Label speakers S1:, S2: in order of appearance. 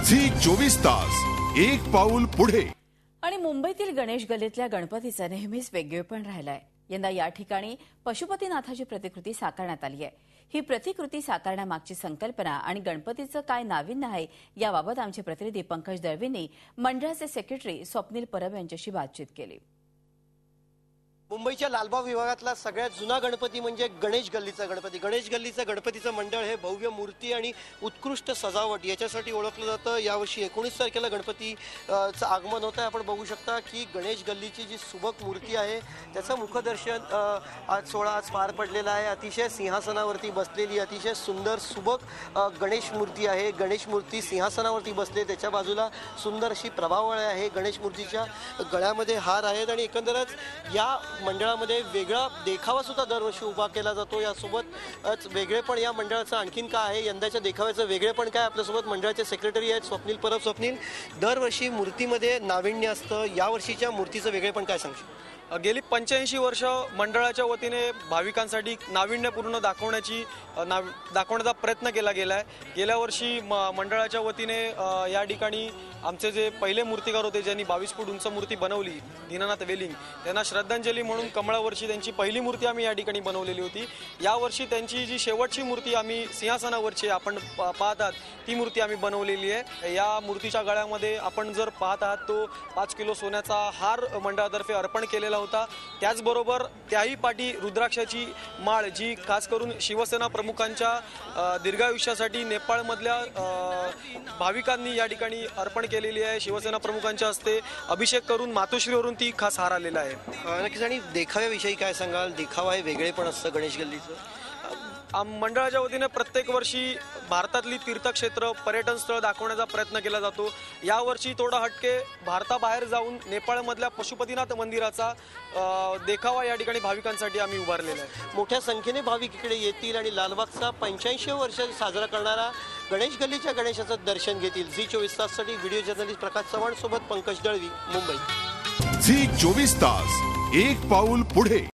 S1: Zee 24 तास एक पाऊल पुढे।
S2: आणि मुंबईतील गणेश गल्लीतल्या गणपतीचं नेहमीच वेगळेपण राहिलंय। यंदा या ठिकाणी पशुपतीनाथाची प्रतिकृती साकारण्यात आली आहे। ही प्रतिकृती साकारण्यामागची संकल्पना आणि गणपतीचं काय नाविन्य आहे याबाबत आमचे प्रतिनिधी पंकज दळवींनी मंडळाचे सेक्रेटरी स्वप्नील परब यांच्याशी बातचीत केली।
S3: मुंबईच्या लालबाग विभागातला सगळ्यात जुना गणपती म्हणजे गणेश गल्लीचा गणपती। गणेश गल्लीचं गणपतीचं मंडळ हे भव्य मूर्ती आणि उत्कृष्ट सजावट याच्यासाठी ओळखलं जातं। यावर्षी 19 तारखेला गणपतीचं आगमन होतं आहे। आपण बघू शकता की गणेश गल्लीची जी सुबक मूर्ती आहे त्याचं मुखदर्शन आज पार पडलेलं आहे। अतिशय सिंहासनावरती बसलेली अतिशय सुंदर सुबक गणेश मूर्ती आहे। गणेश मूर्ती सिंहासनावरती बसले, त्याच्या बाजूला सुंदर अशी प्रभावळ आहे। गणेश मूर्तीच्या गळ्यामध्ये हार आहेत आणि एकंदरच या मंडळामध्ये वेगळा देखावा सुद्धा दरवर्षी उभा केला जातो। यासोबत वेगळेपण या मंडळाचं आणखीन काय आहे, यंदाच्या देखाव्याचं वेगळेपण काय, आपल्यासोबत मंडळाचे सेक्रेटरी आहेत स्वप्नील परब। स्वप्नील, दरवर्षी मूर्तीमध्ये नाविन्य असतं, यावर्षीच्या मूर्तीचं वेगळेपण काय सांगशील?
S4: गेली 85 वर्ष मंडळाच्या वतीने भाविकांसाठी नाविन्यपूर्ण दाखवण्याचा प्रयत्न केला गेला आहे। गेल्या वर्षी मंडळाच्या वतीने या ठिकाणी आमचे जे पहिले मूर्तिकार होते ज्यांनी 22 फूट उंच मूर्ती बनवली, दीनानाथ वेलिंग, त्यांना श्रद्धांजली म्हणून कमळावरची त्यांची पहिली मूर्ती आम्ही या ठिकाणी बनवलेली होती। यावर्षी त्यांची जी शेवटची मूर्ती आम्ही सिंहासनावरची आपण पाहतात ती मूर्ती आम्ही बनवलेली आहे। या मूर्तीच्या गळ्यामध्ये आपण जर पाहत आहात तो 5 किलो सोन्याचा हार मंडळातर्फे अर्पण केलेला होता। त्याचबरोबर त्याही पाठी रुद्राक्षाची माळ जी खास करून शिवसेना प्रमुखांच्या दीर्घायुष्यासाठी नेपाळमधल्या भाविकांनी या ठिकाणी अर्पण केलेली आहे। शिवसेना प्रमुखांच्या हस्ते अभिषेक करून मातोश्रीवरून ती खास हार आलेला आहे।
S3: नक्कीच। आणि देखाव्याविषयी काय सांगाल? देखावा हे वेगळेपण असतं गणेश गल्लीचं?
S4: मंडळाच्या वतीने प्रत्येक वर्षी भारतातली तीर्थक्षेत्र पर्यटन स्थळ दाखवण्याचा प्रयत्न केला जातो। यावर्षी थोडा हटके भारताबाहेर जाऊन नेपाळमधल्या पशुपतीनाथ मंदिराचा देखावा या ठिकाणी भाविकांसाठी आम्ही उभारलेला आहे।
S3: मोठ्या संख्येने भाविक इकडे येतील आणि लालबागचा 85 वर्ष साजरा करणारा गणेश गल्लीच्या गणेशाचं दर्शन घेतील। झी 24 ताससाठी व्हिडिओ जर्नलिस्ट प्रकाश चव्हाण सोबत पंकज दळवी, मुंबई।
S1: झी 24 तास एक पाऊल पुढे।